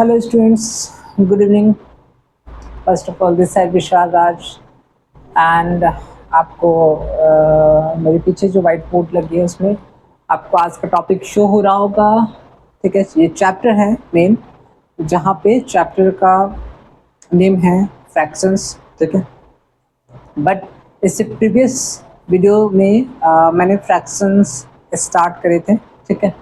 Hello students, good evening. First of all, this side Vishal Raj and आपको मेरे पीछे जो व्हाइट बोर्ड लगी है उसमें आपको आज का टॉपिक शो हो रहा होगा। ठीक है, ये चैप्टर है मेन, जहाँ पे चैप्टर का नेम है फ्रैक्शंस। ठीक है, बट इससे प्रीवियस वीडियो में मैंने फ्रैक्शंस स्टार्ट करे थे। ठीक है,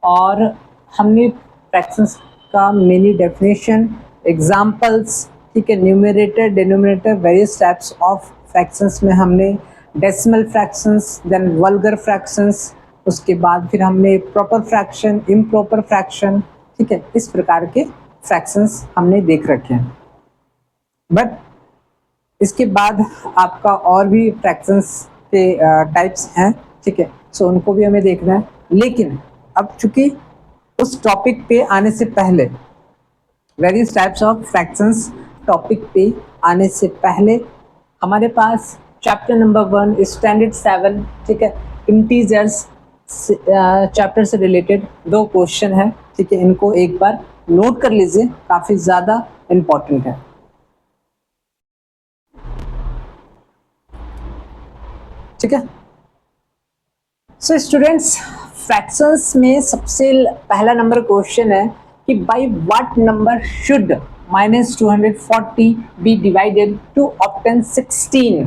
और हमने फ्रैक्शंस का मेनी डेफिनेशन, एग्जांपल्स, ठीक है, numerator, denominator, various types of fractions में हमने decimal fractions, then vulgar fractions, उसके बाद फिर हमने प्रॉपर फ्रैक्शन, इम्प्रॉपर फ्रैक्शन, ठीक है, इस प्रकार के फ्रैक्शंस हमने देख रखे हैं। बट इसके बाद आपका और भी फ्रैक्शंस के टाइप्स हैं। ठीक है, सो उनको भी हमें देखना है। लेकिन अब चूंकि उस टॉपिक पे आने से पहले, various types of fractions topic पे आने से पहले हमारे पास चैप्टर नंबर 1 स्टैंडर्ड 7, ठीक है, इंटीजर्स चैप्टर से रिलेटेड 2 क्वेश्चन है। ठीक है, इनको एक बार नोट कर लीजिए, काफ़ी ज़्यादा इम्पॉर्टेंट है। ठीक है, सो स्टूडेंट्स, फ्रैक्शंस में सबसे पहला नंबर क्वेश्चन है कि by what number should -240 be divided to obtain 16।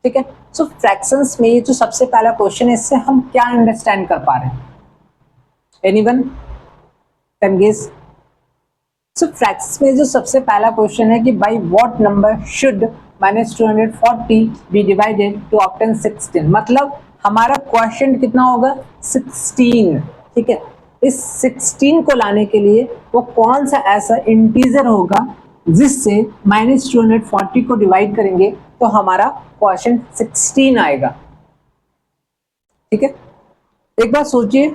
ठीक है, सो फ्रैक्शंस में ये जो सबसे पहला क्वेश्चन है, इससे हम क्या अंडरस्टैंड कर पा रहे हैं? Anyone can guess? So fractions में जो सबसे पहला क्वेश्चन है कि by what number should -240 be divided to obtain 16, मतलब हमारा क्वेश्चन कितना होगा? 16। ठीक है, इस 16 को लाने के लिए वो कौन सा ऐसा इंटीजर होगा जिससे -240 को डिवाइड करेंगे तो हमारा क्वेश्चन 16 आएगा। ठीक है, एक बार सोचिए,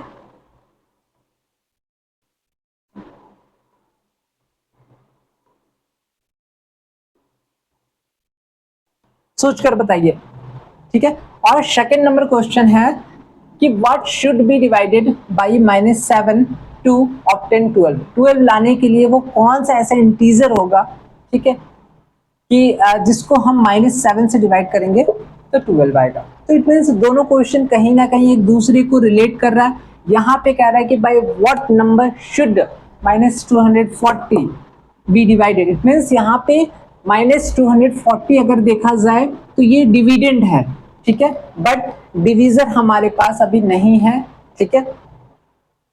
सोचकर बताइए। ठीक है, और सेकंड नंबर क्वेश्चन है कि what should be divided by -7 to obtain 12। 12 लाने के लिए वो कौन सा ऐसा इंटीजर होगा, ठीक है, कि जिसको हम -7 से डिवाइड करेंगे तो 12 आएगा। तो इट मीन्स दोनों क्वेश्चन कहीं ना कहीं एक दूसरे को रिलेट कर रहा है। यहाँ पे कह रहा है कि by what number should -240 be divided, it means यहाँ पे -240 अगर देखा जाए तो ये डिविडेंड है। ठीक है, बट डिवीजर हमारे पास अभी नहीं है। ठीक है,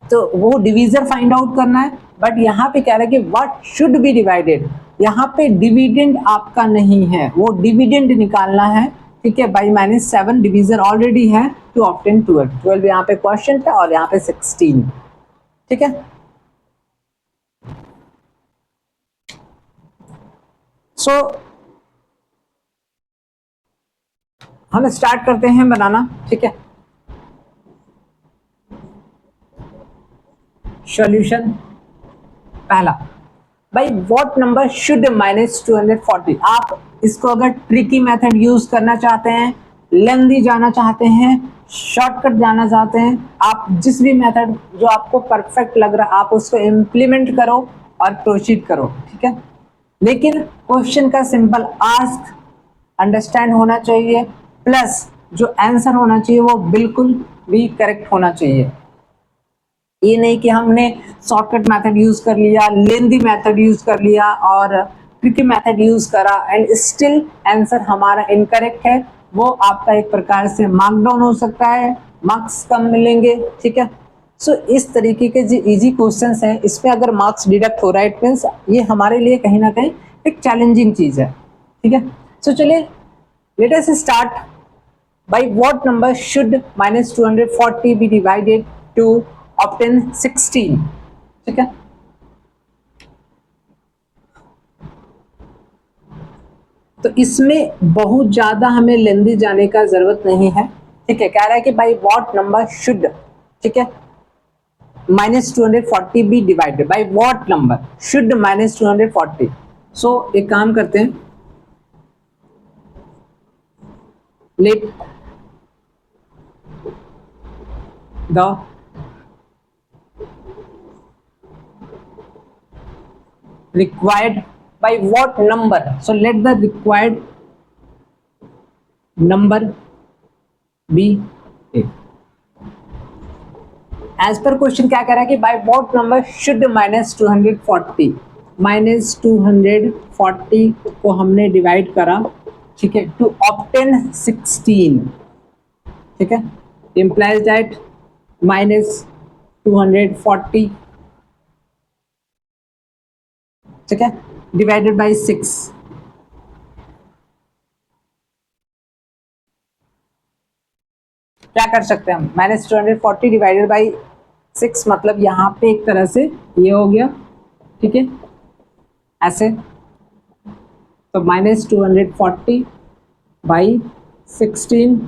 तो वो डिवीजर फाइंड आउट करना है। बट यहाँ पे कह रहा है कि व्हाट शुड बी डिवाइडेड, यहाँ पे डिविडेंड आपका नहीं है, वो डिविडेंड निकालना है। ठीक है, बाई -7 डिवीजर ऑलरेडी है टू ऑब्टेन 12। 12 यहाँ पे क्वेश्चन था और यहाँ पे 16। ठीक है, सो हम स्टार्ट करते हैं बनाना। ठीक है, सॉल्यूशन पहला, बाई व्हाट नंबर शुड -240। आप इसको अगर ट्रिकी मेथड यूज करना चाहते हैं, लेंदी जाना चाहते हैं, शॉर्टकट जाना चाहते हैं, आप जिस भी मेथड जो आपको परफेक्ट लग रहा है आप उसको इम्प्लीमेंट करो और प्रोसीड करो। ठीक है, लेकिन क्वेश्चन का सिंपल आस्क अंडरस्टैंड होना चाहिए, प्लस जो आंसर होना चाहिए वो बिल्कुल भी करेक्ट होना चाहिए। ये नहीं कि हमने शॉर्टकट मेथड यूज कर लिया, लेंदी मेथड यूज कर लिया और ट्रिकी मेथड यूज करा एंड स्टिल आंसर हमारा इनकरेक्ट है, वो आपका एक प्रकार से मार्क डाउन हो सकता है, मार्क्स कम मिलेंगे। ठीक है, सो इस तरीके के जो इजी क्वेश्चंस हैं इसमें अगर मार्क्स डिडक्ट हो रहा है, इट मीन्स ये हमारे लिए कहीं ना कहीं एक चैलेंजिंग चीज है। ठीक है, सो चलिए let us start. By what number should -240 be divided to obtain 16? ठीक है, तो इसमें बहुत ज्यादा हमें लेंदी जाने का जरूरत नहीं है। ठीक है, कह रहा है कि बाई व्हाट नंबर शुड, ठीक है, -240 be divided by what number should -240। So एक काम करते हैं, let the required by what number? So let the required number be A. As पर क्वेश्चन क्या कह रहा है कि बाय व्हाट नंबर शुड -240 -240 को हमने डिवाइड करा, ठीक है, टू ऑब्टेन 16, ठीक है, implies that -240, ठीक है, डिवाइडेड बाय 6, क्या कर सकते हैं हम, -240 डिवाइडेड बाई 6, मतलब यहाँ पे एक तरह से ये हो गया, ठीक है, ऐसे, तो -240 बाई 16,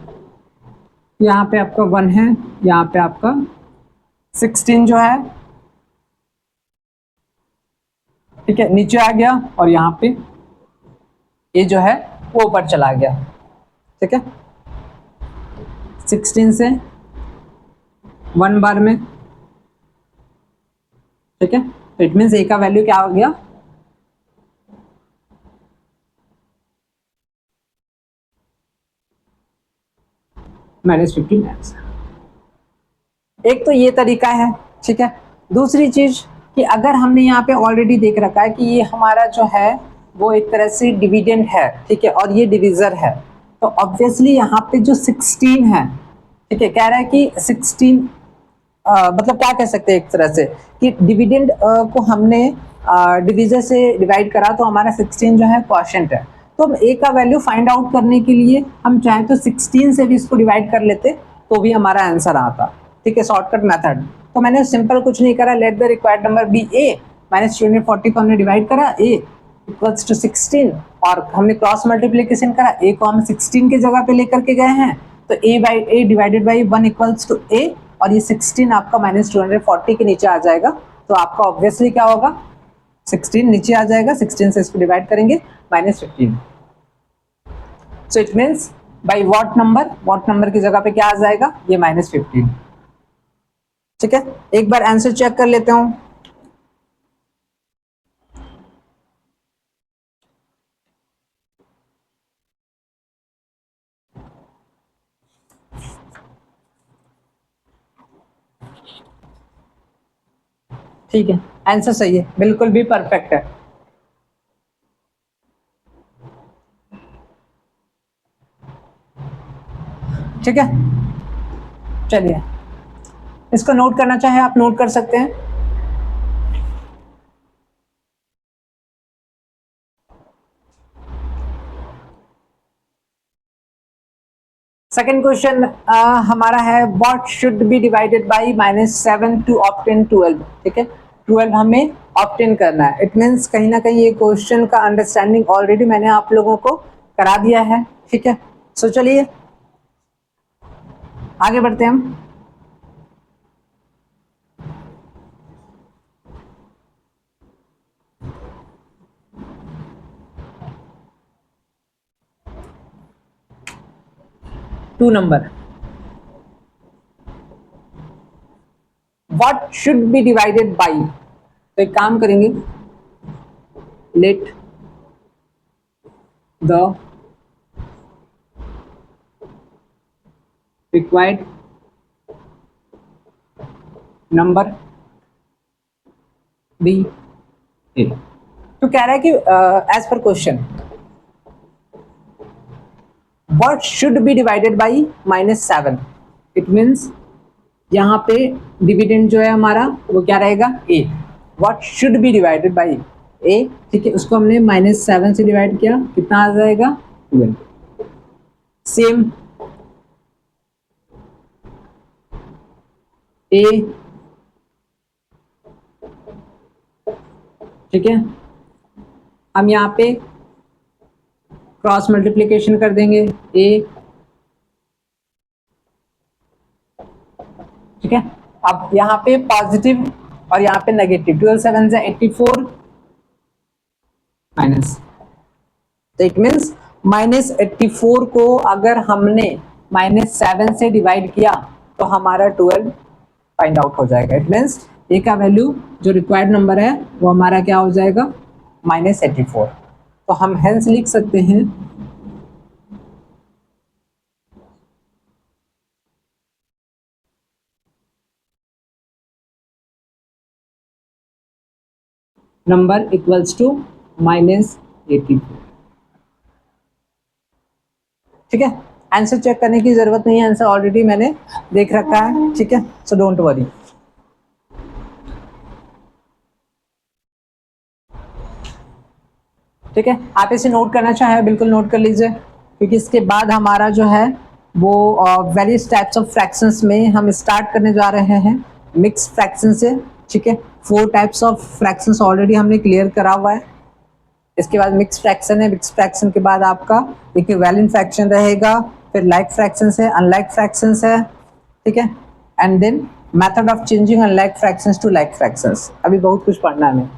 यहाँ पे आपका 1 है, यहाँ पे आपका 16 जो है, ठीक है, नीचे आ गया, और यहाँ पे ये जो है वो ऊपर चला गया, ठीक है, 16 से 1 बार में, ठीक है, तो इट मीन्स ए का वैल्यू क्या हो गया, -15। एक तो ये तरीका है, ठीक है। दूसरी चीज कि अगर हमने यहाँ पे ऑलरेडी देख रखा है कि ये हमारा जो है वो एक तरह से डिविडेंड है, ठीक है, और ये डिविजर है, तो ऑब्वियसली यहाँ पे जो 16 है, ठीक है, कह रहा है कि 16 मतलब क्या कह सकते हैं एक तरह से कि डिविडेंड को हमने डिविजर से डिवाइड करा, तो हमारा 16 जो है क्वोशिएंट है, तो हम ए का वैल्यू फाइंड आउट करने के लिए हम चाहे तो 16 से भी इसको डिवाइड कर लेते तो भी हमारा आंसर आता, ठीक है, शॉर्टकट मेथड। तो मैंने सिंपल कुछ नहीं करा, let the required number be A, -240 को हमने डिवाइड करा, ए इक्वल्स टू 16, और हमने क्रॉस मल्टीप्लीकेशन करा, ए को हम 16 की जगह पे लेकर के गए हैं, तो A by A divided by 1 equals to A, और ये 16 आपका -240 के नीचे आ जाएगा, तो आपका ऑब्वियसली क्या होगा, 16 नीचे आ जाएगा, 16 से इसको डिवाइड करेंगे -15। So it means by what number की जगह पे क्या आ जाएगा, ये -15, ठीक है। एक बार आंसर चेक कर लेते हूं, ठीक है, आंसर सही है, बिल्कुल भी परफेक्ट है, ठीक है। चलिए, इसको नोट करना चाहे आप नोट कर सकते हैं। सेकेंड क्वेश्चन हमारा है what should be divided by -7 to obtain 12, ठीक है, 12 हमें ऑब्टेन करना है, इट मीन्स कहीं ना कहीं ये क्वेश्चन का अंडरस्टैंडिंग ऑलरेडी मैंने आप लोगों को करा दिया है, ठीक है। सो चलिए आगे बढ़ते हैं हम। Two number, what should be divided by, तो एक काम करेंगे, let the required number be A. तो कह रहा है कि एज पर question what should be divided by -7, it means यहाँ पे डिविडेंड जो है हमारा वो क्या रहेगा, A, what should be divided by A, ठीक है, उसको हमने -7 से डिवाइड किया, कितना आ जाएगा 12, सेम ए, ठीक है, हम यहाँ पे क्रॉस मल्टीप्लिकेशन कर देंगे, ए, ठीक है, अब यहाँ पे पॉजिटिव और यहाँ पे नेगेटिव, 12 7 से 84 माइनस, तो इट मीन्स -84 को अगर हमने -7 से डिवाइड किया तो हमारा 12 फाइंड आउट हो जाएगा, इट मीन्स ए का वैल्यू जो रिक्वायर्ड नंबर है वो हमारा क्या हो जाएगा -84। तो हम हेंस लिख सकते हैं नंबर इक्वल्स टू -84। ठीक है, आंसर चेक करने की जरूरत नहीं है, आंसर ऑलरेडी मैंने देख रखा है। ठीक है, सो डोंट वरी। ठीक है, आप इसे नोट करना चाहें बिल्कुल नोट कर लीजिए, क्योंकि इसके बाद हमारा जो है वो वेरियस टाइप्स ऑफ फ्रैक्शंस में हम स्टार्ट करने जा रहे हैं मिक्स फ्रैक्शन से। ठीक है, 4 टाइप्स ऑफ फ्रैक्शंस ऑलरेडी हमने क्लियर करा हुआ है। इसके बाद मिक्स फ्रैक्शन है, मिक्स फ्रैक्शन के बाद आपका इक्विवेलेंट फ्रैक्शन रहेगा, फिर लाइक फ्रैक्शंस है, अनलाइक फ्रैक्शंस है। ठीक है, and then method of changing unlike fractions to like fractions. अभी बहुत कुछ पढ़ना है हमें।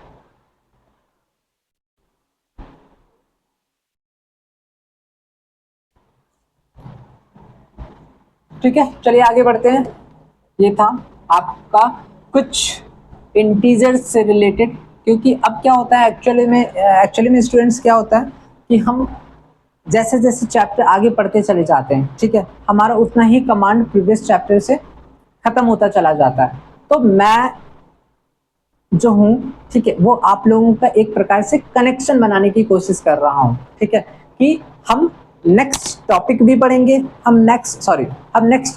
ठीक है, चलिए आगे बढ़ते हैं। ये था आपका कुछ इंटीजर से रिलेटेड, क्योंकि अब क्या होता है एक्चुअली में स्टूडेंट्स क्या होता है कि हम जैसे जैसे चैप्टर आगे पढ़ते चले जाते हैं, ठीक है, हमारा उतना ही कमांड प्रीवियस चैप्टर से खत्म होता चला जाता है। तो मैं जो हूँ, ठीक है, वो आप लोगों का एक प्रकार से कनेक्शन बनाने की कोशिश कर रहा हूँ। ठीक है, कि हम नेक्स्ट टॉपिक भी पढ़ेंगे, हम नेक्स्ट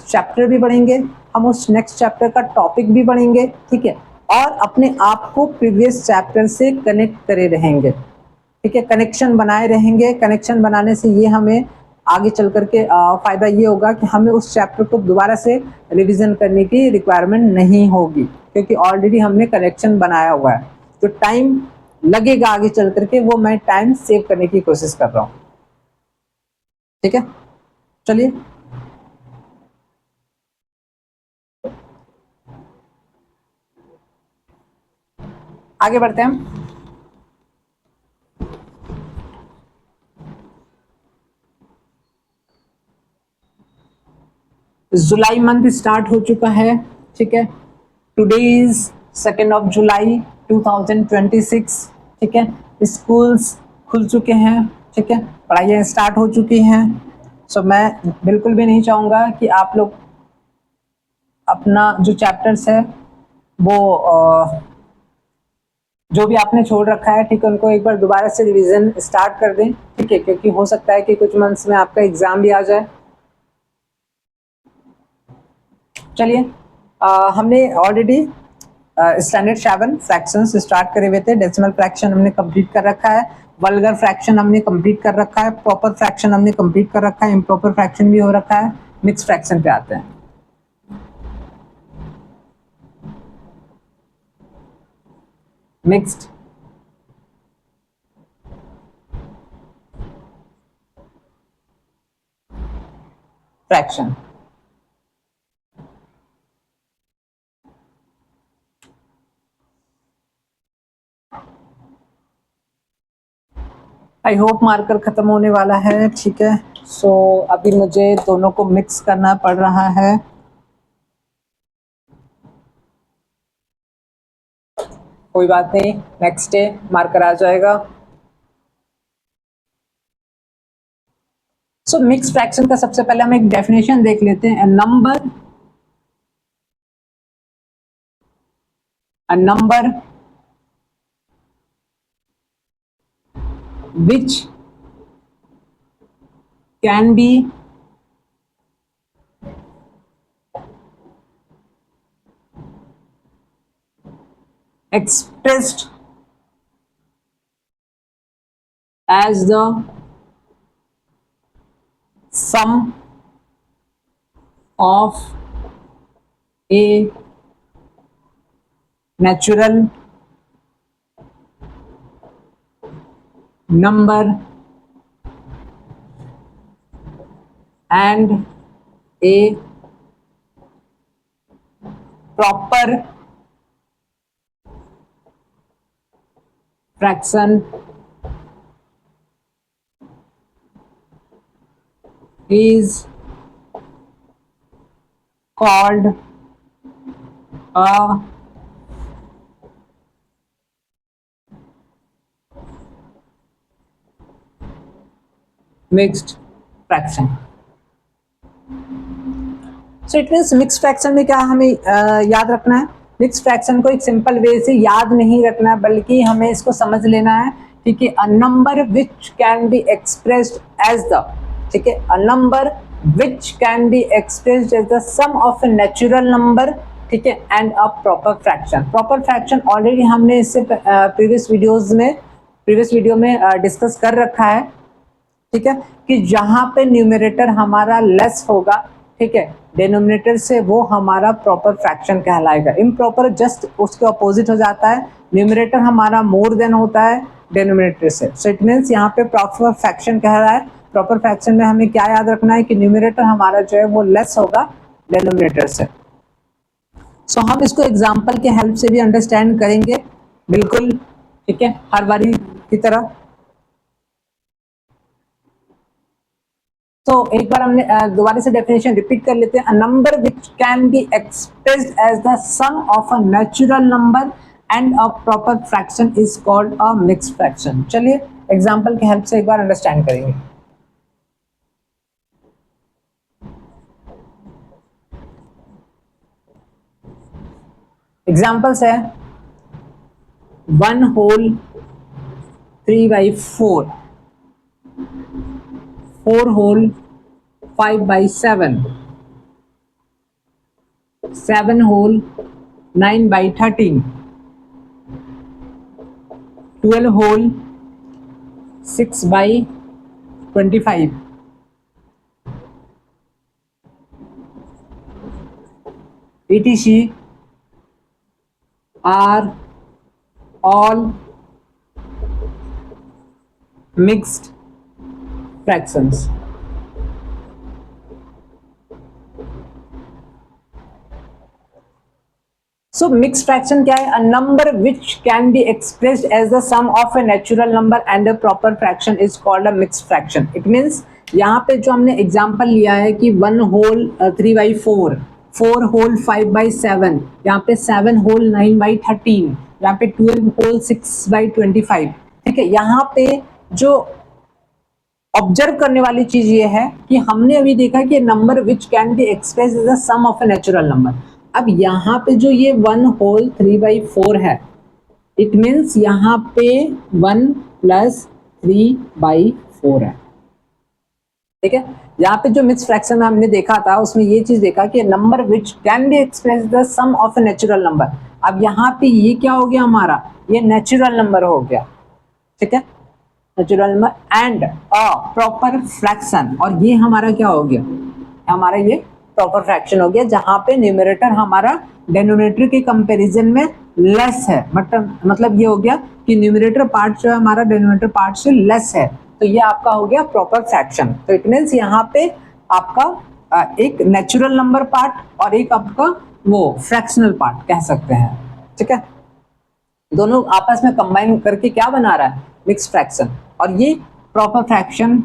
चैप्टर भी पढ़ेंगे, हम उस नेक्स्ट चैप्टर का टॉपिक भी पढ़ेंगे। ठीक है, और अपने आप को प्रीवियस चैप्टर से कनेक्ट करे रहेंगे। ठीक है, कनेक्शन बनाए रहेंगे। कनेक्शन बनाने से ये हमें आगे चल करके फायदा ये होगा कि हमें उस चैप्टर को दोबारा से रिवीजन करने की रिक्वायरमेंट नहीं होगी, क्योंकि ऑलरेडी हमने कनेक्शन बनाया हुआ है। जो टाइम लगेगा आगे चल करके वो मैं टाइम सेव करने की कोशिश कर रहा हूँ। ठीक है, चलिए आगे बढ़ते हैं हम। जुलाई मंथ स्टार्ट हो चुका है। ठीक है, टुडे इज 2 जुलाई 2026। ठीक है, स्कूल्स खुल चुके हैं। ठीक है, पढ़ाइयाँ स्टार्ट हो चुकी हैं। सो मैं बिल्कुल भी नहीं चाहूँगा कि आप लोग अपना जो चैप्टर्स है वो जो भी आपने छोड़ रखा है, ठीक है, उनको एक बार दोबारा से रिवीजन स्टार्ट कर दें। ठीक है, क्योंकि हो सकता है कि कुछ मंथ्स में आपका एग्जाम भी आ जाए। चलिए, हमने ऑलरेडी स्टैंडर्ड 7 फ्रैक्शंस स्टार्ट करे हुए थे। डेसिमल फ्रैक्शन हमने कंप्लीट कर रखा है, वल्गर फ्रैक्शन हमने कंप्लीट कर रखा है, प्रॉपर फ्रैक्शन हमने कंप्लीट कर रखा है, इम्प्रॉपर फ्रैक्शन भी हो रखा है। मिक्स फ्रैक्शन पे आते हैं। Mixed fraction. I hope marker खत्म होने वाला है। ठीक है, सो अभी मुझे दोनों को मिक्स करना पड़ रहा है। कोई बात नहीं, नेक्स्ट डे मार्कर आ जाएगा। सो मिक्स फ्रैक्शन का सबसे पहले हम एक डेफिनेशन देख लेते हैं। A number which can be expressed as the sum of a natural number and a proper fraction is called a mixed fraction. So it means mix fraction में क्या हमें याद रखना है, मिक्स फ्रैक्शन को एक सिंपल वे से याद नहीं रखना है, बल्कि हमें इसको समझ लेना है। ठीक है, a number which can be expressed as the, ठीक है, a number which can be expressed as the sum of a natural number, ठीक है, and a proper fraction. Proper fraction already हमने इससे प्रीवियस वीडियो में डिस्कस कर रखा है। ठीक है, कि जहां पे न्यूमरेटर हमारा लेस होगा, ठीक है, डिनोमिनेटर से, वो हमारा प्रॉपर फ्रैक्शन कहलाएगा। इम्प्रॉपर जस्ट उसके अपोजिट हो जाता है, न्यूमरेटर हमारा मोर देन होता है डिनोमिनेटर से। सो इट मीन्स यहाँ पे प्रॉपर फ्रैक्शन कह रहा है। प्रॉपर फ्रैक्शन में हमें क्या याद रखना है कि न्यूमरेटर हमारा जो है वो लेस होगा डिनोमिनेटर से। सो हम इसको एग्जाम्पल के हेल्प से भी अंडरस्टैंड करेंगे, बिल्कुल, ठीक है, हर बारी की तरह। तो एक बार हमने दोबारा से डेफिनेशन रिपीट कर लेते हैं। A number which can be expressed as the sum of a natural number and a proper fraction is called a mixed fraction. चलिए एग्जांपल की हेल्प से एक बार अंडरस्टैंड करेंगे। एग्जांपल्स है 1/3/4, 4/5/7, 7/9/13, 12/6/25, etc. are all mixed fractions. So mixed fraction क्या है? A number which can be expressed as the sum of a natural number and a proper fraction is called a mixed fraction. It means यहाँ पे जो हमने example लिया है कि 1/3/4, 4/5/7, यहाँ पे 7/9/13, यहाँ पे 12/6/25, ठीक है। यहाँ पे जो ऑब्जर्व करने वाली चीज ये है कि हमने अभी देखा कि number which can be express is the sum of a natural number. अब यहाँ पे जो ये 1/3/4 है, इट मीन्स यहाँ पे 1+3/4 है, ठीक है। यहाँ पे जो मिक्स फ्रैक्शन हमने देखा था उसमें ये चीज देखा कि number which can be express the sum of a natural number. अब यहाँ पे ये क्या हो गया हमारा, ये नेचुरल नंबर हो गया, ठीक है, natural number and a proper fraction. और ये हमारा क्या हो गया, हमारा ये प्रॉपर फ्रैक्शन हो गया, जहां पे न्यूमरेटर हमारा डिनोमिनेटर के कंपैरिजन में लेस है। मतलब ये हो गया कि न्यूमरेटर पार्ट जो है हमारा डिनोमिनेटर पार्ट से लेस है, तो ये आपका हो गया प्रॉपर फ्रैक्शन। तो इट मीन्स यहाँ पे आपका एक नेचुरल नंबर पार्ट और एक आपका वो फ्रैक्शनल पार्ट कह सकते हैं, ठीक है। दोनों आपस में कंबाइन करके क्या बना रहा है, मिक्स फ्रैक्शन, और ये प्रॉपर फ्रैक्शन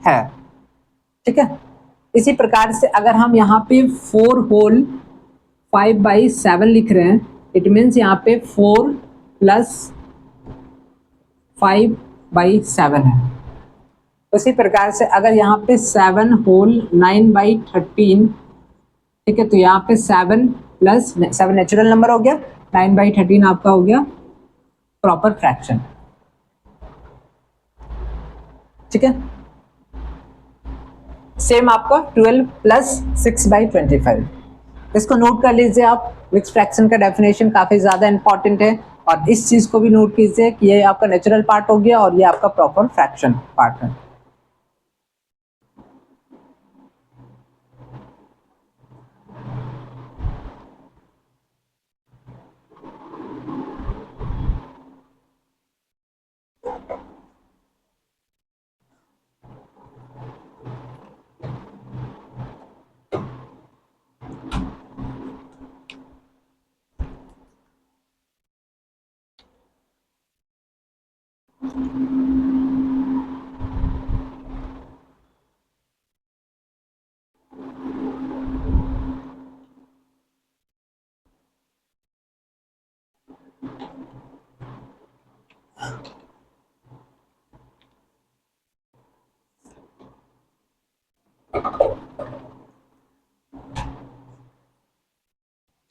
है, ठीक है। इसी प्रकार से अगर हम यहाँ पे 4/5/7 लिख रहे हैं, इट मीन्स यहाँ पे 4+5/7 है। उसी प्रकार से अगर यहाँ पे 7/9/13, ठीक है, तो यहाँ पे 7 नेचुरल नंबर हो गया, 9/13 आपका हो गया प्रॉपर फ्रैक्शन, ठीक है। सेम आपका 12+6/25, इसको नोट कर लीजिए आप। मिक्स फ्रैक्शन का डेफिनेशन काफी ज्यादा इंपॉर्टेंट है, और इस चीज को भी नोट कीजिए कि ये आपका नेचुरल पार्ट हो गया और ये आपका प्रॉपर फ्रैक्शन पार्ट है।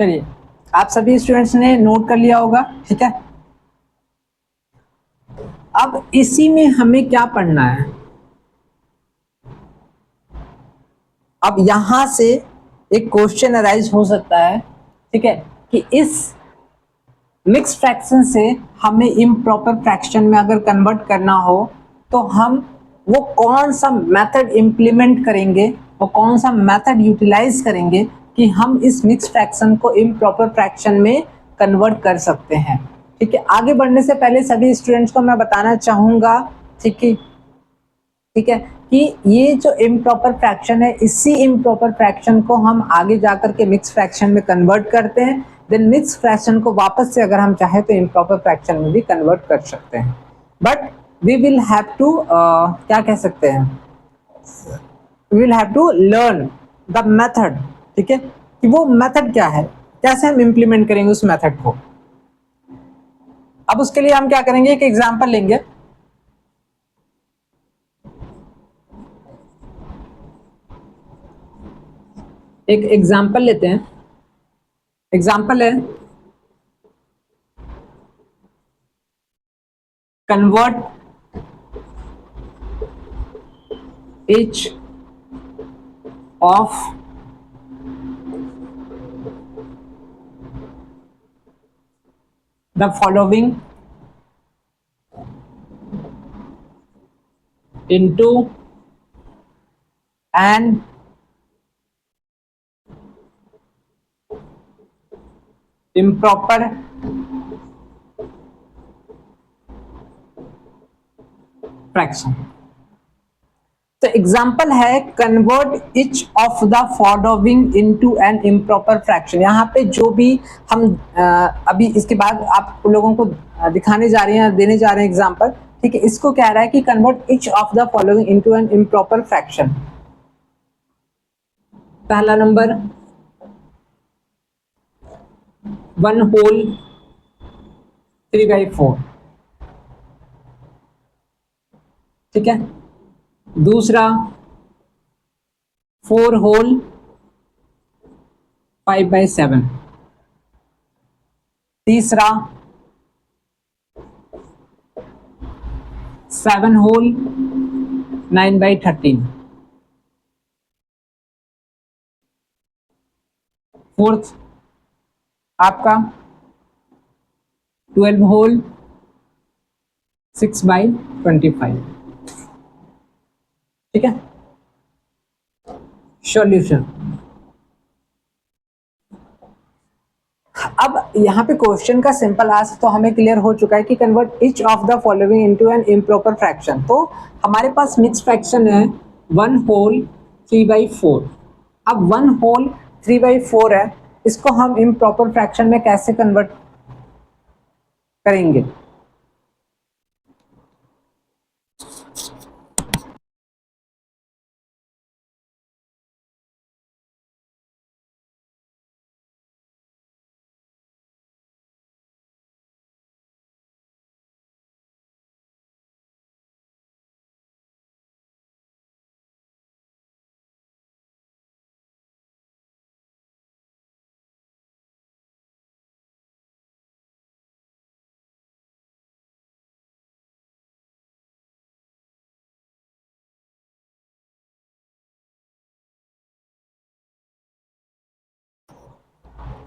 चलिए, आप सभी स्टूडेंट्स ने नोट कर लिया होगा, ठीक है। अब इसी में हमें क्या पढ़ना है, अब यहां से एक क्वेश्चन अराइज हो सकता है, ठीक है, कि इस मिक्स फ्रैक्शन से हमें इम्प्रॉपर फ्रैक्शन में अगर कन्वर्ट करना हो तो हम वो कौन सा मेथड इंप्लीमेंट करेंगे, वो कौन सा मेथड यूटिलाइज करेंगे कि हम इस मिक्स फ्रैक्शन को इम्प्रॉपर फ्रैक्शन में कन्वर्ट कर सकते हैं, ठीक है। आगे बढ़ने से पहले सभी स्टूडेंट्स को मैं बताना चाहूंगा, ठीक है, ठीक है, कि ये जो इम्प्रॉपर फ्रैक्शन है, इसी इम्प्रॉपर फ्रैक्शन को हम आगे जाकर के मिक्स फ्रैक्शन में कन्वर्ट करते हैं, देन मिक्स फ्रैक्शन को वापस से अगर हम चाहें तो इम्प्रॉपर फ्रैक्शन में भी कन्वर्ट कर सकते हैं। But we will have to क्या कह सकते हैं, we will have to learn the method, ठीक है, कि वो मेथड क्या है, कैसे हम इंप्लीमेंट करेंगे उस मेथड को। अब उसके लिए हम क्या करेंगे, एक एग्जांपल लेंगे। एक एग्जांपल लेते हैं, एग्जांपल है convert each of the following into an improper fraction. तो एग्जांपल है convert each of the following into an improper fraction. यहाँ पे जो भी हम अभी इसके बाद आप लोगों को दिखाने जा रहे हैं, देने जा रहे हैं एग्जांपल, ठीक है, इसको कह रहा है कि convert each of the following into an improper fraction. पहला नंबर 1/3/4, ठीक है। दूसरा 4/5/7। तीसरा 7/9/13। फोर्थ आपका 12/6/25, ठीक है। सॉल्यूशन। अब यहाँ पे क्वेश्चन का सिंपल आंसर तो हमें क्लियर हो चुका है कि convert each of the following into an improper fraction. तो हमारे पास मिक्स फ्रैक्शन है 1/3/4। अब 1/3/4 है, इसको हम इम्प्रॉपर फ्रैक्शन में कैसे कन्वर्ट करेंगे।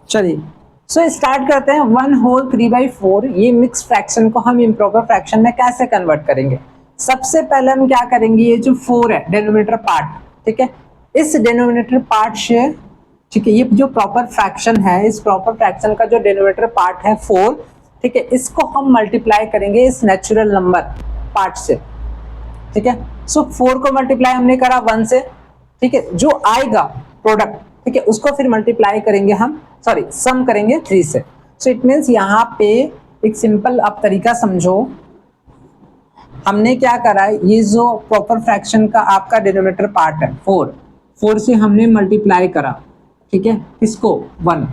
चलिए, सो स्टार्ट करते हैं। 1/3/4 ये मिक्स फ्रैक्शन को हम इम्प्रॉपर फ्रैक्शन में कैसे कन्वर्ट करेंगे। सबसे पहले हम क्या करेंगे, ये जो 4 है डिनोमिनेटर पार्ट, ठीक है, इस डिनोमिनेटर पार्ट से, ठीक है, ये जो प्रॉपर फ्रैक्शन है, इस प्रॉपर फ्रैक्शन का जो डिनोमिनेटर पार्ट है 4, ठीक है, इसको हम मल्टीप्लाई करेंगे इस नेचुरल नंबर पार्ट से, ठीक है। सो 4 को मल्टीप्लाई हमने करा 1 से, ठीक है, जो आएगा प्रोडक्ट, ठीक है, उसको फिर मल्टीप्लाई करेंगे हम, सॉरी सम करेंगे 3 से। सो इट मीन्स यहाँ पे एक सिंपल आप तरीका समझो, हमने क्या करा है, ये जो प्रॉपर फ्रैक्शन का आपका डिनोमिनेटर पार्ट है 4 से हमने मल्टीप्लाई करा, ठीक है, इसको 1,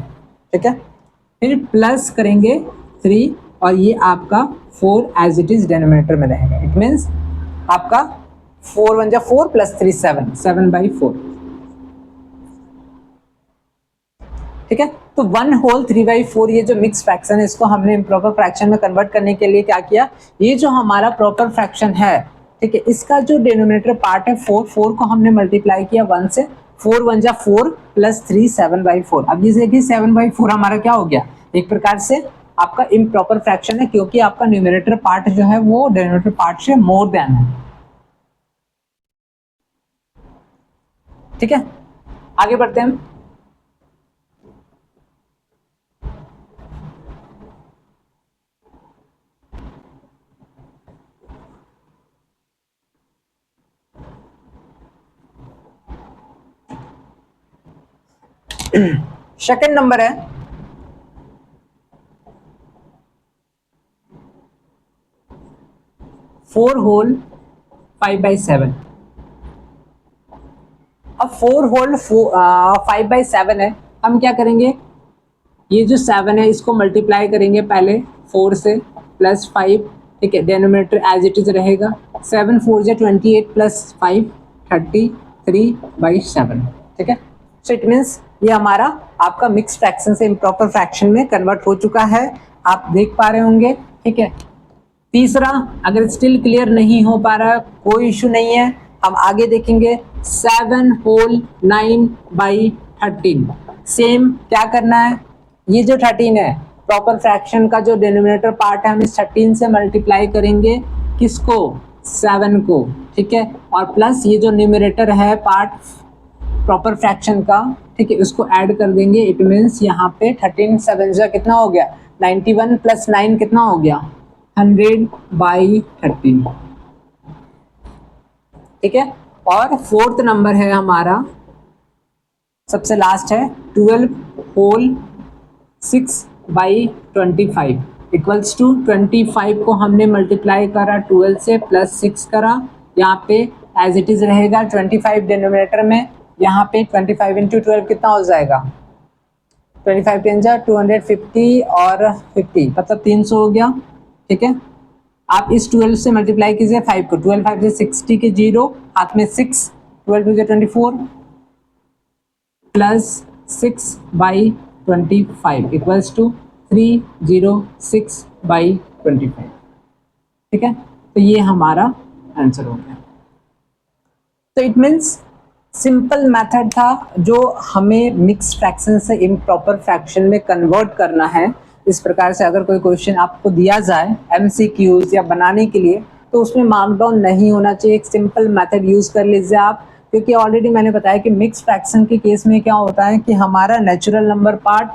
ठीक है, फिर प्लस करेंगे 3 और ये आपका 4 एज इट इज डिनोमिनेटर में रहेगा। इट मीन्स आपका 4 1 + 4 + 3 7/4। ठीक है। तो 1/3/4 ये जो मिक्स फ्रैक्शन है इसको हमने इम्प्रॉपर फ्रैक्शन में कन्वर्ट करने के लिए क्या किया, ये जो हमारा प्रॉपर फ्रैक्शन है, ठीक है, इसका जो डिनोमिनेटर पार्ट है 4 को हमने मल्टीप्लाई किया 1 से, 4 1 जा 4 प्लस 3 7/4। अब ये देखिए 7/4 हमारा क्या हो गया, एक प्रकार से आपका इम्प्रॉपर फ्रैक्शन है, क्योंकि आपका न्यूमरेटर पार्ट जो है वो डिनोमिनेटर पार्ट से मोर देन है। ठीक है, आगे बढ़ते हैं हम। सेकंड नंबर है 4 होल 5/7। अब 4 होल 5/7 है, हम क्या करेंगे, ये जो 7 है इसको मल्टीप्लाई करेंगे पहले 4 से प्लस 5, ठीक है, डिनोमिनेटर एज इट इज रहेगा, 7 4 जा 28 प्लस 5 33/7। ठीक है, सो इट मीन्स ये हमारा आपका मिक्स फ्रैक्शन से इम्प्रॉपर फ्रैक्शन में कन्वर्ट हो चुका है, आप देख पा रहे होंगे। ठीक है, तीसरा अगर स्टिल क्लियर नहीं हो पा रहा, कोई इशू नहीं है, हम आगे देखेंगे 7 होल 9/13। सेम क्या करना है, ये जो 13 है प्रॉपर फ्रैक्शन का जो डिनोमिनेटर पार्ट है हम इस 13 से मल्टीप्लाई करेंगे किसको, 7 को। ठीक है, और प्लस ये जो न्यूमरेटर है पार्ट प्रॉपर फ्रैक्शन का, ठीक है, उसको ऐड कर देंगे। इट मीन्स यहाँ पे 13 7 जा कितना हो गया, 91 प्लस 9 कितना हो गया, 100/13। ठीक है, और फोर्थ नंबर है हमारा सबसे लास्ट है 12 होल 6/25 इक्वल्स टू 25 को हमने मल्टीप्लाई करा 12 से प्लस 6 करा, यहाँ पे एज इट इज रहेगा 25 डिनोमिनेटर में, यहाँ पे 25 इंटू 12 कितना हो जाएगा, 25 10 जा 250 और 50 मतलब 300 हो गया। ठीक है, आप इस 12 से मल्टीप्लाई कीजिए 5 को, 12 5 से 60 के 0, हाथ में 6, 12 2 24 प्लस 6/25 इक्वल्स टू 306/25। ठीक है, तो ये हमारा आंसर हो गया। तो इट मीन्स सिंपल मेथड था जो हमें मिक्स फ्रैक्शन से इम्प्रॉपर फ्रैक्शन में कन्वर्ट करना है। इस प्रकार से अगर कोई क्वेश्चन आपको दिया जाए MCQs या बनाने के लिए, तो उसमें मार्क डाउन नहीं होना चाहिए, एक सिंपल मेथड यूज कर लीजिए आप, क्योंकि ऑलरेडी मैंने बताया कि मिक्स फ्रैक्शन के केस में क्या होता है कि हमारा नेचुरल नंबर पार्ट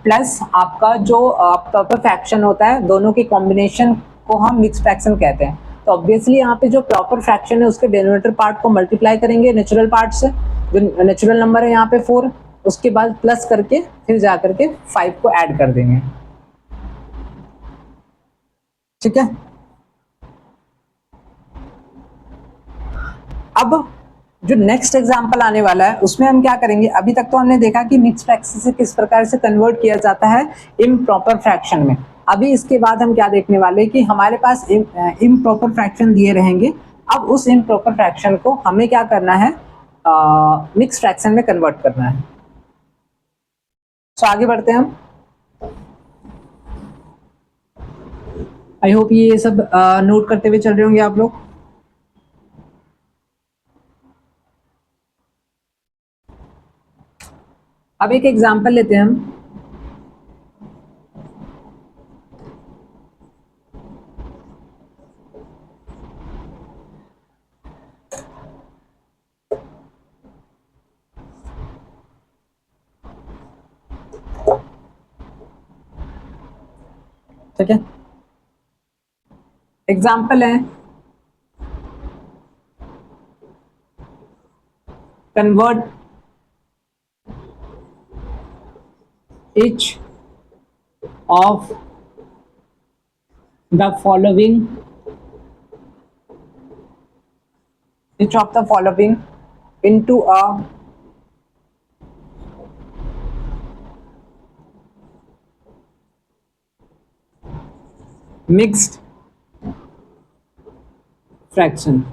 प्लस आपका जो प्रॉपर फ्रैक्शन होता है, दोनों के कॉम्बिनेशन को हम मिक्स फ्रैक्शन कहते हैं। तो ऑब्वियसली यहाँ पे जो प्रॉपर फ्रैक्शन है उसके डिनोमिनेटर पार्ट को मल्टीप्लाई करेंगे नेचुरल पार्ट से, जो नेचुरल नंबर है यहाँ पे 4, उसके बाद प्लस करके फिर जा करके 5 को ऐड कर देंगे। ठीक है, अब जो नेक्स्ट एग्जांपल आने वाला है उसमें हम क्या करेंगे, अभी तक तो हमने देखा कि मिक्स फ्रैक्शन से किस प्रकार से कन्वर्ट किया जाता है इम्प्रॉपर फ्रैक्शन में। अभी इसके बाद हम क्या देखने वाले हैं कि हमारे पास इम्प्रॉपर फ्रैक्शन दिए रहेंगे, अब उस इम्प्रॉपर फ्रैक्शन को हमें क्या करना है, मिक्स फ्रैक्शन में कन्वर्ट करना है। तो आगे बढ़ते हैं हम। आई होप ये सब नोट करते हुए चल रहे होंगे आप लोग। अब एक एग्जांपल लेते हैं हम। ठीक है, एग्जांपल है convert each of the following into a mixed fraction।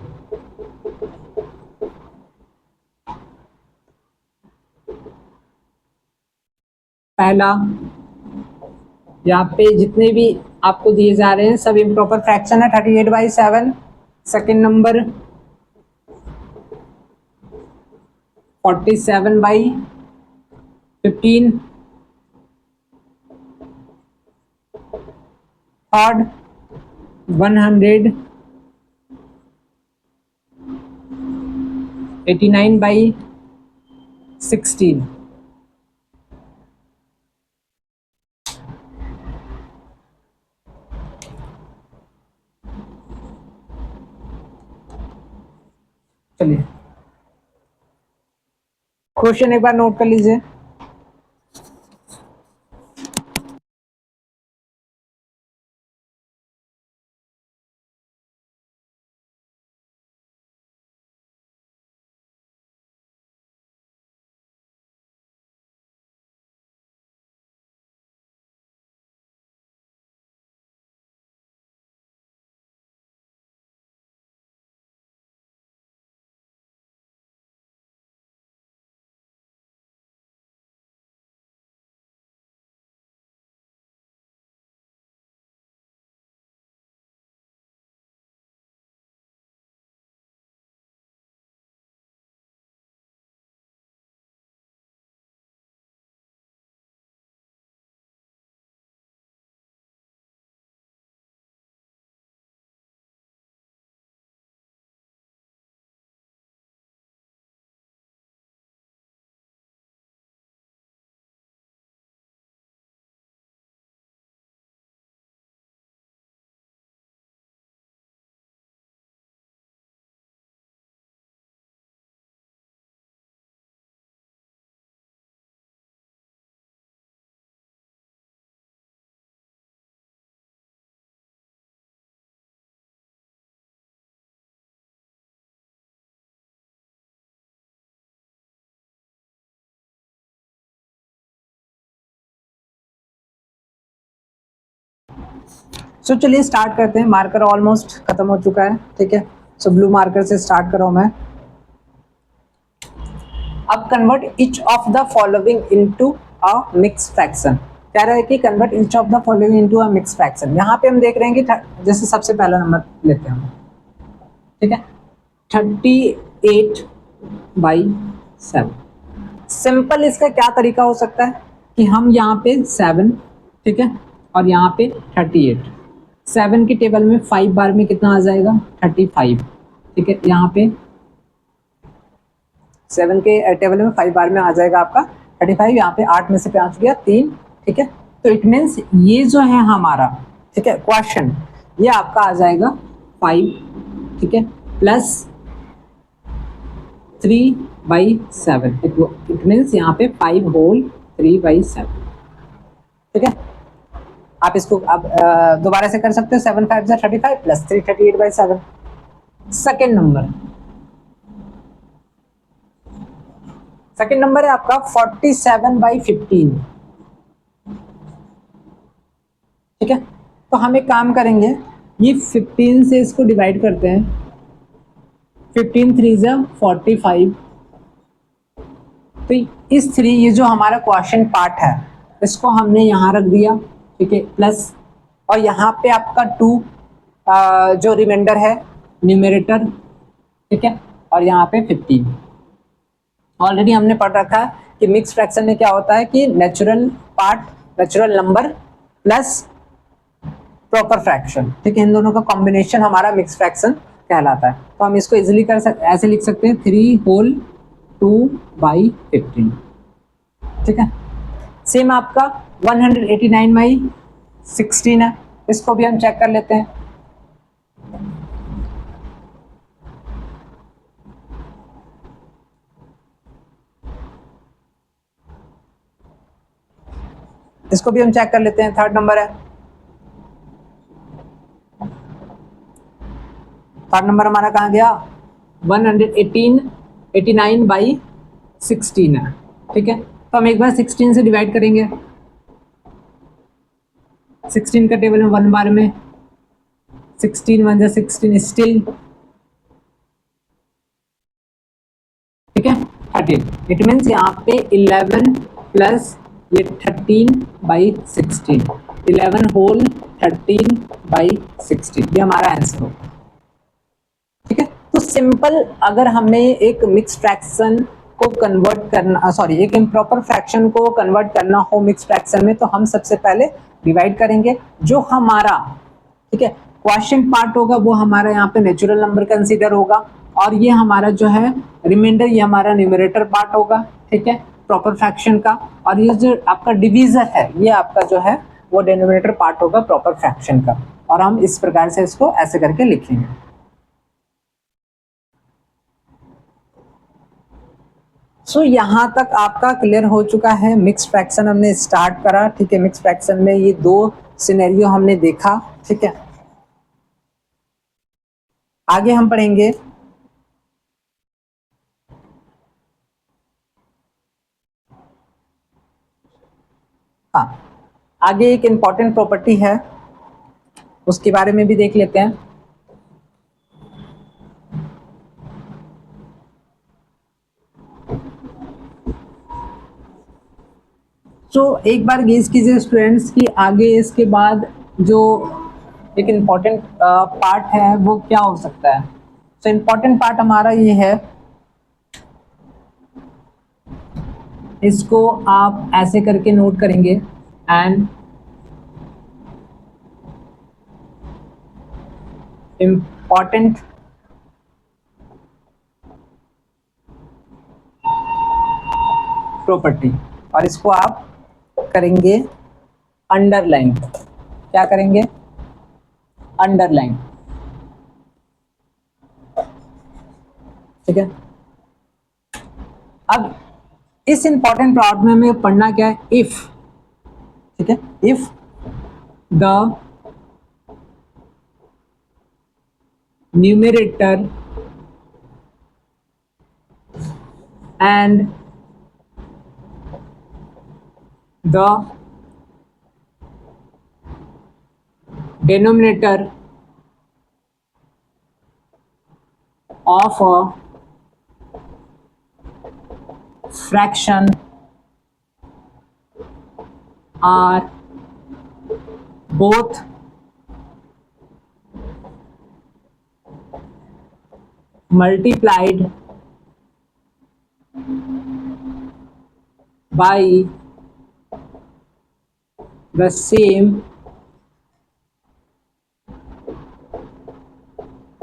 पहला, यहाँ पे जितने भी आपको दिए जा रहे हैं सब इम्प्रॉपर फ्रैक्शन है, 38/7। Second number 47/15। थर्ड 189/16। चलिए क्वेश्चन एक बार नोट कर लीजिए। सो चलिए स्टार्ट करते हैं। मार्कर ऑलमोस्ट खत्म हो चुका है, ठीक है। सो ब्लू मार्कर से स्टार्ट कर रहा हूं मैं। अब convert each of the following into a mix fraction. कह रहा है कि convert each of the following into a mix fraction. यहाँ पे हम देख रहे हैं कि जैसे सबसे पहला नंबर लेते हैं हम, ठीक है, 38/7। सिंपल इसका क्या तरीका हो सकता है कि हम यहाँ पे 7, ठीक है, और यहाँ पे 38। 7 की टेबल में 5 बार में कितना आ जाएगा, 35, ठीक है। यहाँ पे 7 के टेबल में 5 बार में आ जाएगा आपका 35। यहाँ पे 8 में से 5 गया 3, ठीक है। तो इट मीन्स ये जो है हमारा, ठीक है, क्वेश्चन, ये आपका आ जाएगा 5, ठीक है, प्लस 3/7। इट मीन्स यहाँ पे 5 होल 3/7, ठीक है। आप इसको अब दोबारा से कर सकते हो। 7 5 35 प्लस 3 38/7। सेकेंड नंबर है आपका 47/15, ठीक है। तो हम एक काम करेंगे, ये 15 से इसको डिवाइड करते हैं। 15 3 45। तो इस 3, ये जो हमारा क्वेश्चन पार्ट है, इसको हमने यहाँ रख दिया, ठीक है, प्लस, और यहाँ पे आपका 2 जो रिमाइंडर है न्यूमरेटर, ठीक है, और यहाँ पे 15। ऑलरेडी हमने पढ़ रखा है कि मिक्स फ्रैक्शन में क्या होता है कि natural part, natural number plus proper fraction, ठीक है, इन दोनों का कॉम्बिनेशन हमारा मिक्स फ्रैक्शन कहलाता है। तो हम इसको इजीली ऐसे लिख सकते हैं 3 होल 2/15, ठीक है। सेम आपका 189/16 है, इसको भी हम चेक कर लेते हैं। इसको भी हम चेक कर लेते हैं। थर्ड नंबर है, थर्ड नंबर हमारा कहाँ गया, 189/16 है, ठीक है। तो हम एक बार 16 से डिवाइड करेंगे। 16 का टेबल में 1 बार में 16 1 16 स्टिल, ठीक है, 13। इट मीन्स यहाँ पे 11 प्लस ये 13/16, 11 होल 13/16, ये हमारा आंसर होगा। ठीक है, तो सिंपल अगर हमें एक मिक्स फ्रैक्शन को कन्वर्ट करना, सॉरी एक इम्प्रॉपर फ्रैक्शन को कन्वर्ट करना हो मिक्स फ्रैक्शन में, तो हम सबसे पहले डिवाइड करेंगे। जो हमारा ठीक है क्वेश्चन पार्ट होगा वो हमारा यहाँ पे नेचुरल नंबर कंसीडर होगा, और ये हमारा जो है रिमाइंडर, ये हमारा न्यूमरेटर पार्ट होगा। ठीक है, प्रॉपर फ्रैक्शन का, और ये जो आपका डिवीजर है ये आपका जो है वो डिनोमिनेटर पार्ट होगा प्रॉपर फ्रैक्शन का, और हम इस प्रकार से इसको ऐसे करके लिखेंगे। सो यहाँ तक आपका क्लियर हो चुका है। मिक्स फ्रैक्शन हमने स्टार्ट करा। ठीक है, मिक्स फ्रैक्शन में ये दो सिनेरियो हमने देखा। ठीक है, आगे हम पढ़ेंगे हाँ, आगे एक इंपॉर्टेंट प्रॉपर्टी है उसके बारे में भी देख लेते हैं। तो एक बार गेस कीजिए स्टूडेंट्स कि आगे इसके बाद जो एक इम्पॉर्टेंट पार्ट है वो क्या हो सकता है। तो इम्पॉर्टेंट पार्ट हमारा ये है, इसको आप ऐसे करके नोट करेंगे, एंड इम्पॉर्टेंट प्रॉपर्टी, और इसको आप करेंगे अंडरलाइन। क्या करेंगे? अंडरलाइन। ठीक है, अब इस इंपॉर्टेंट पार्ट में हमें पढ़ना क्या है, इफ। ठीक है, if the numerator and the denominator of a fraction are both multiplied by the same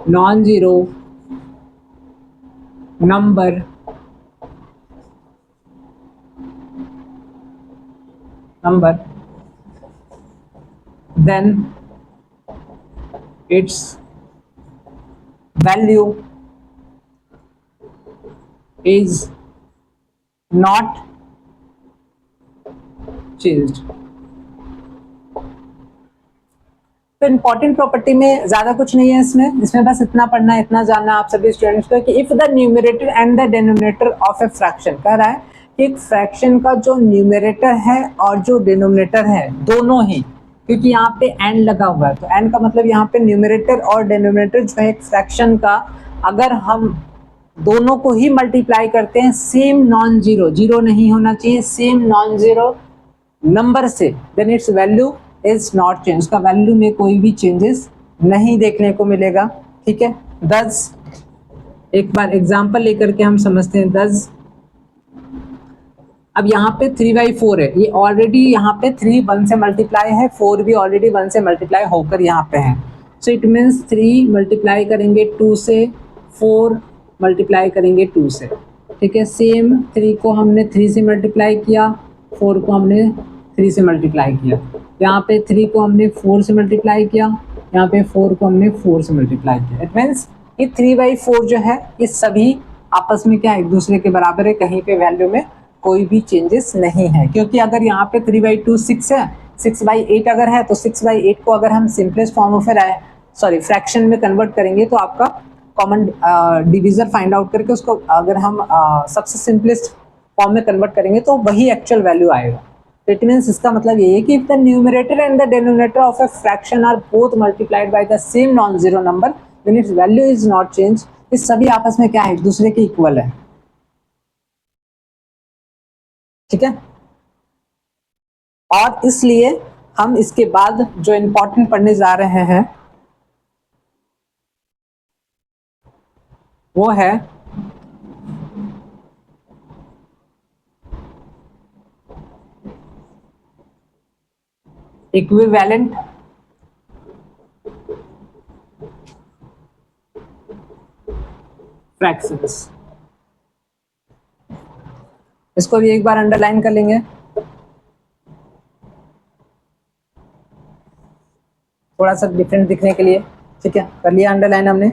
non-zero number then its value is not changed। तो इंपॉर्टेंट प्रॉपर्टी में ज्यादा कुछ नहीं है, इसमें बस इतना पढ़ना है, इतना जानना आप सभी स्टूडेंट्स को कि if the numerator and the denominator of a fraction, कह रहा है कि एक फ्रैक्शन का जो न्यूमरेटर है और जो डिनोमिनेटर है दोनों ही, क्योंकि यहाँ पे एंड लगा हुआ है, तो एंड का मतलब यहाँ पे न्यूमरेटर और डिनोमिनेटर जो है एक फ्रैक्शन का, अगर हम दोनों को ही मल्टीप्लाई करते हैं सेम नॉन जीरो, जीरो नहीं होना चाहिए, सेम नॉन जीरो नंबर से, then its value is not change, उसका वैल्यू में कोई भी चेंजेस नहीं देखने को मिलेगा। ठीक है, 10 एक बार एग्जांपल लेकर के हम समझते हैं। 10 अब यहाँ पे 3/4 है, ये ऑलरेडी यहाँ पे 3 1 से मल्टीप्लाई है, 4 भी ऑलरेडी 1 से मल्टीप्लाई होकर यहाँ पे है। सो इट मीन्स 3 मल्टीप्लाई करेंगे 2 से, 4 मल्टीप्लाई करेंगे 2 से। ठीक है, सेम 3 को हमने 3 से मल्टीप्लाई किया, 4 को हमने 3 से मल्टीप्लाई किया, यहाँ पे 3 को हमने 4 से मल्टीप्लाई किया, यहाँ पे 4 को हमने 4 से मल्टीप्लाई किया। इट मीन्स ये 3/4 जो है ये सभी आपस में क्या एक दूसरे के बराबर है, कहीं पे वैल्यू में कोई भी चेंजेस नहीं है। क्योंकि अगर यहाँ पे 3/2 6 है, 6/8 अगर है, तो 6/8 को अगर हम सिंपलेस्ट फॉर्म ऑफ फ्रैक्शन में कन्वर्ट करेंगे, तो आपका कॉमन डिवीजर फाइंड आउट करके उसको अगर हम सबसे सिंपलेस्ट फॉर्म में कन्वर्ट करेंगे तो वही एक्चुअल वैल्यू आएगा। इट मीन्स इसका मतलब ये है कि the numerator and the denominator of a fraction are both multiplied by the same non zero number, then its value is not change. इस सभी आपस में क्या है, एक दूसरे के इक्वल है। ठीक है, और इसलिए हम इसके बाद जो इम्पोर्टेंट पढ़ने जा रहे हैं वो है इक्विवेलेंट फ्रैक्शंस। इसको भी एक बार अंडरलाइन कर लेंगे थोड़ा सा डिफरेंट दिखने के लिए। ठीक है, कर लिया अंडरलाइन हमने।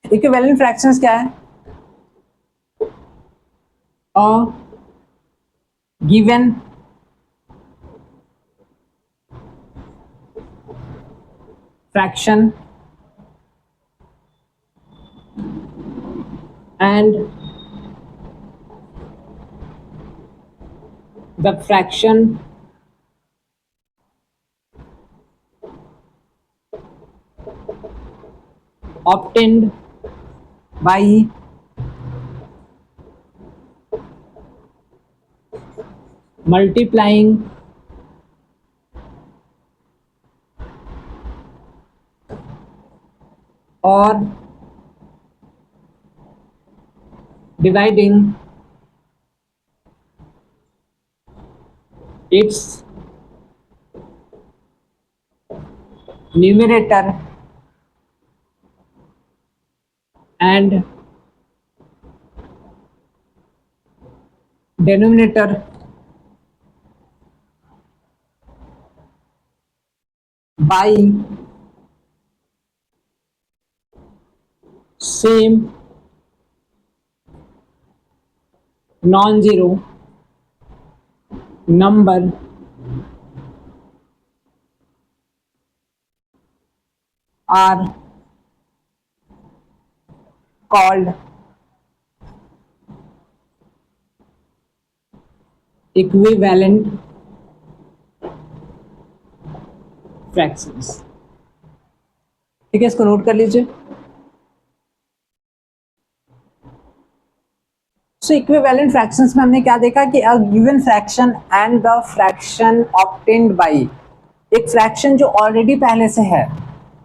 इक्विवेलेंट फ्रैक्शंस क्या है? A given fraction and the fraction obtained by multiplying or dividing its numerator and denominator by same non-zero number are called equivalent fractions। ठीक है, इसको नोट कर लीजिए। सो इक्विवेलेंट फ्रैक्शंस में हमने क्या देखा कि a given fraction and the fraction obtained bye, एक फ्रैक्शन जो ऑलरेडी पहले से है,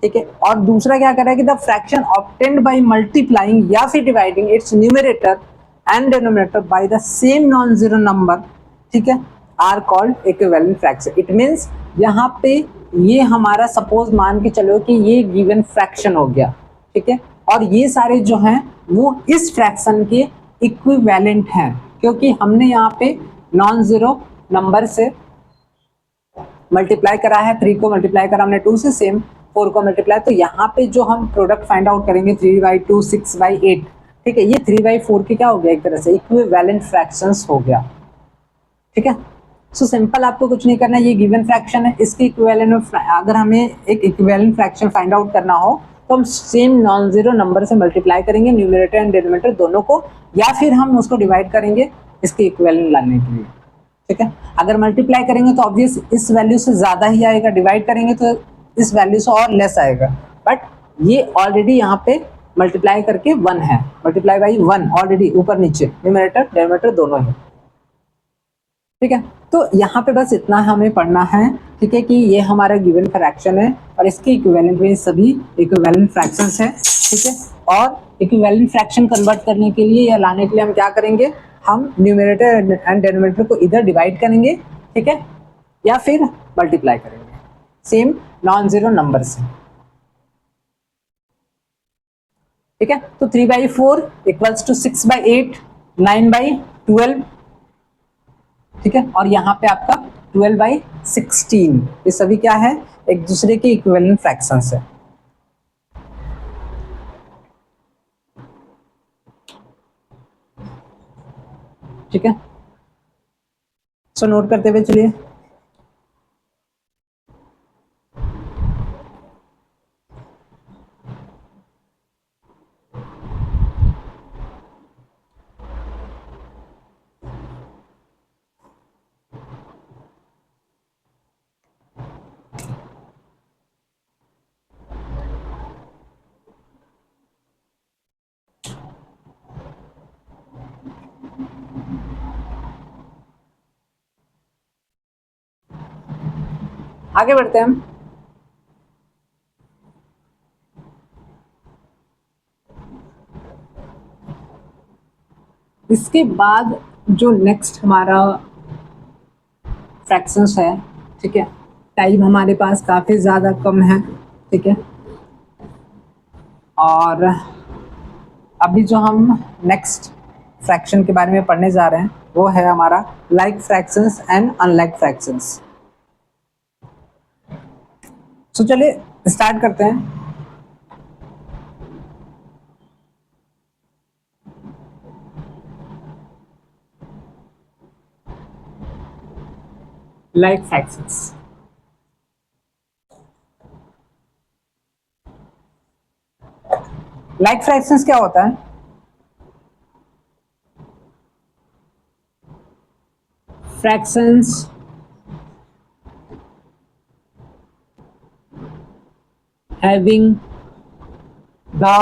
ठीक है, और दूसरा क्या कर रहा है कि the fraction obtained by multiplying या फिर dividing its numerator and denominator by the same non zero number, ठीक है, are called equivalent fraction. It means यहाँ पे ये हमारा सपोज मान के चलो कि ये गिवन फ्रैक्शन हो गया, ठीक है, और ये सारे जो हैं वो इस फ्रैक्शन के इक्विवेलेंट हैं, क्योंकि हमने यहाँ पे नॉन जीरो नंबर से मल्टीप्लाई करा है, 3 को मल्टीप्लाई करा हमने 2 से, सेम 4 को मल्टीप्लाई, तो यहाँ पे जो हम प्रोडक्ट फाइंड आउट करेंगे 3/2 6/8, ठीक है, ये 3/4 के क्या हो गया, एक तरह से इक्विवेलेंट फ्रैक्शंस हो गया। ठीक है, सो सिंपल, आपको कुछ नहीं करना, ये गिवन फ्रैक्शन है, इसके इक्विवेलेंट में अगर हमें एक इक्विवेलेंट फ्रैक्शन फाइंड आउट करना हो तो हम सेम नॉन जीरो नंबर से मल्टीप्लाई करेंगे, न्यूमरेटर एंड डिनोमिनेटर दोनों को, या फिर हम उसको डिवाइड करेंगे इसके इक्विवेलेंट लाने के लिए। ठीक है, अगर मल्टीप्लाई करेंगे तो ऑब्वियस इस वैल्यू से ज्यादा ही आएगा, डिवाइड करेंगे तो इस वैल्यू से और लेस आएगा, बट ये ऑलरेडी यहाँ पे मल्टीप्लाई करके 1 है, मल्टीप्लाई बाई 1 ऑलरेडी ऊपर नीचे न्यूमरेटर डिनोमिनेटर दोनों है। ठीक है, तो यहाँ पे बस इतना हमें पढ़ना है, ठीक है, कि ये हमारा गिवन फ्रैक्शन है और इसके इक्विवेलेंट में सभी इक्विवेलेंट फ्रैक्शंस है। ठीक है, और इक्विवेलेंट फ्रैक्शन कन्वर्ट करने के लिए या लाने के लिए हम क्या करेंगे, हम न्यूमरेटर एंड डिनोमिनेटर को इधर डिवाइड करेंगे, ठीक है, या फिर मल्टीप्लाई करेंगे सेम नॉन जीरो नंबर से। ठीक है, तो 3/4 इक्वल्स टू 6/8, 9/12, ठीक है, और यहाँ पे आपका 12/16, ये सभी क्या है, एक दूसरे के इक्विवेलेंट फ्रैक्शंस है। ठीक है, सो नोट करते हुए चलिए। आगे बढ़ते हैं हम। इसके बाद जो नेक्स्ट हमारा फ्रैक्शंस है, ठीक है, टाइम हमारे पास काफ़ी ज़्यादा कम है, ठीक है, और अभी जो हम नेक्स्ट फ्रैक्शन के बारे में पढ़ने जा रहे हैं वो है हमारा like fractions and unlike fractions. तो चलिए स्टार्ट करते हैं। लाइक फ्रैक्शंस, लाइक फ्रैक्शंस क्या होता है? Fractions having the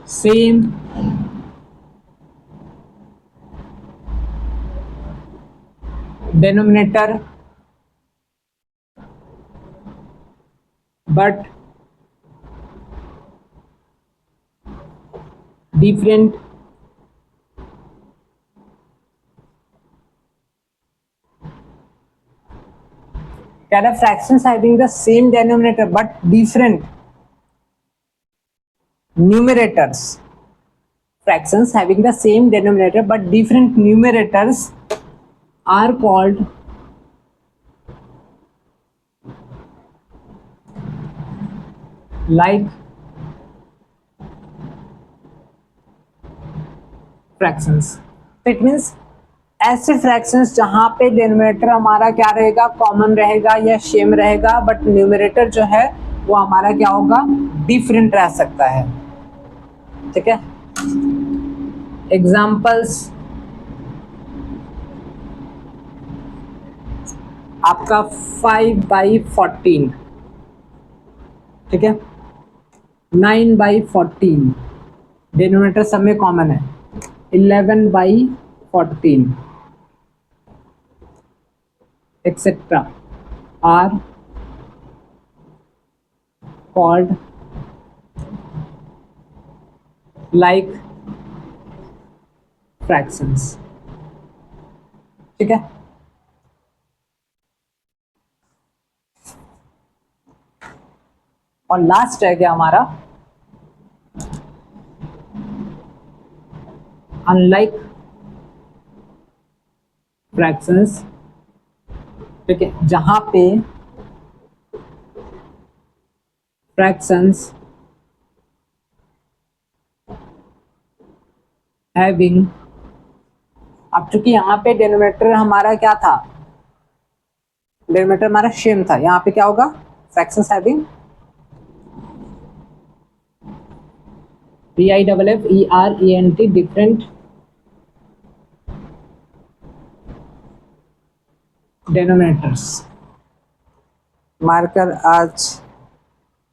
same denominator but different कह रहा fractions having the same denominator but different numerators, fractions having the same denominator but different numerators are called like fractions। It means ऐसे fractions जहां पे denominator हमारा क्या रहेगा, common रहेगा या सेम रहेगा, बट न्यूमरेटर जो है वो हमारा क्या होगा, डिफरेंट रह सकता है, ठीक है। एग्जांपल्स आपका 5/14, ठीक है, 9/14, डिनोमिनेटर सब में कॉमन है, 11/14 etcetera are called like fractions, ठीक है। और लास्ट है क्या हमारा अनलाइक फ्रैक्शंस, ठीक है, जहां पे फ्रैक्शंस हैविंग, अब चूंकि यहाँ पे डिनोमिनेटर हमारा क्या था, डिनोमिनेटर हमारा सेम था, यहाँ पे क्या होगा, fractions having DIFFERENT different denominators. Marker आज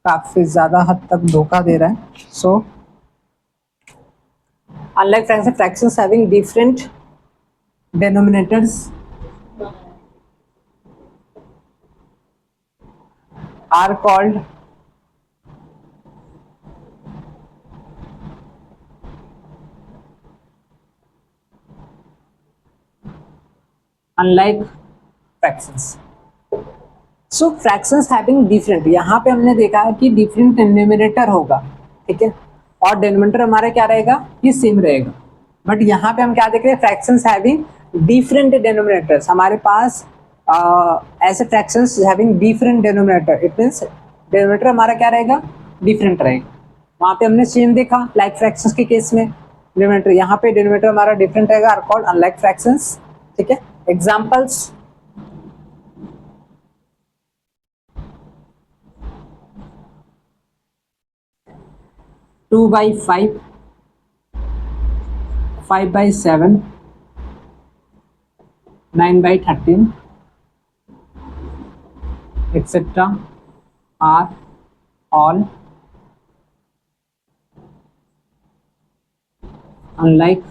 काफी ज्यादा हद तक धोखा दे रहा है। So unlike fractions having different denominators are called unlike fractions. So fractions having different, यहाँ पे हमने देखा है कि डिफरेंट न्यूमरेटर होगा, ठीक है, और डिनोमिनेटर हमारा क्या रहेगा, ये सेम रहेगा, बट यहाँ पे हम क्या देख रहे हैं, फ्रैक्शंस हैविंग डिफरेंट डिनोमिनेटर्स, हमारे पास ऐसे fractions having different denominator, it means denominator हमारा क्या रहेगा, डिफरेंट रहेगा। वहाँ पे हमने सेम देखा लाइक फ्रैक्शंस के केस में डिनोमिनेटर, यहाँ पे डिनोमिनेटर हमारा डिफरेंट रहेगा, आर कॉल्ड अनलाइक फ्रैक्शंस, ठीक है। Examples 2/5, 5/7, 9/13 etc. are all unlike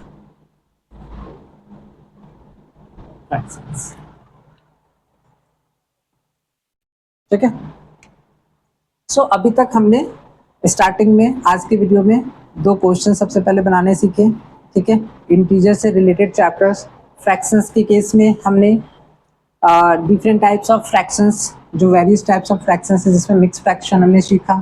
fractions। ठीक है। सो अभी तक हमने स्टार्टिंग में आज की वीडियो में 2 क्वेश्चन सबसे पहले बनाने सीखे, ठीक है। इंटीजर से रिलेटेड चैप्टर्स, फ्रैक्शंस के केस में हमने डिफरेंट टाइप्स ऑफ फ्रैक्शंस, जो वेरियस टाइप्स ऑफ फ्रैक्शंस है, जिसमें मिक्स फ्रैक्शन हमने सीखा,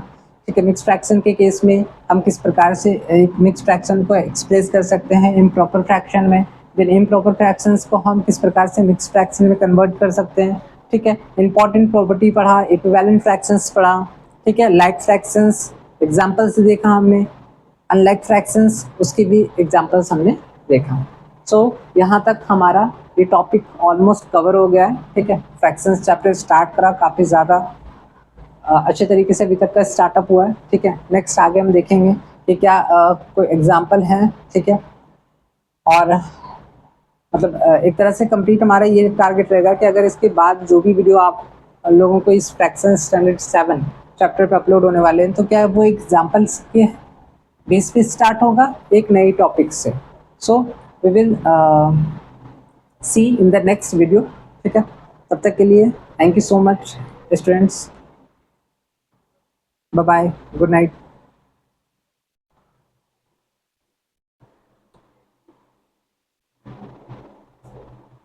ठीक है। मिक्स फ्रैक्शन के केस में हम किस प्रकार से एक मिक्स फ्रैक्शन को एक्सप्रेस कर सकते हैं इम्प्रॉपर फ्रैक्शन में, फिर इम्प्रॉपर फ्रैक्शंस को हम किस प्रकार से मिक्स फ्रैक्शन में कन्वर्ट कर सकते हैं, ठीक है। इंपॉर्टेंट प्रॉपर्टी पढ़ा, इक्विवेलेंट फ्रैक्शंस पढ़ा, ठीक है। लाइक फ्रैक्शंस एग्जाम्पल्स देखा हमने, अनलाइक फ्रैक्शंस उसके भी एग्जाम्पल्स हमने देखा। सो यहाँ तक हमारा ये टॉपिक ऑलमोस्ट कवर हो गया है, ठीक है। फ्रैक्शंस चैप्टर स्टार्ट करा, काफ़ी ज़्यादा अच्छे तरीके से अभी तक का स्टार्टअप हुआ है, ठीक है। नेक्स्ट आगे हम देखेंगे कि क्या कोई एग्जाम्पल है, ठीक है। और मतलब एक तरह से कंप्लीट हमारा ये टारगेट रहेगा कि अगर इसके बाद जो भी वीडियो आप लोगों को इस फ्रैक्शन स्टैंडर्ड 7 चैप्टर पे अपलोड होने वाले हैं, तो क्या वो एग्जाम्पल्स के बेस पे स्टार्ट होगा एक नई टॉपिक से। So we will see in the next video, ठीक है। तब तक के लिए thank you so much students, bye bye, good night.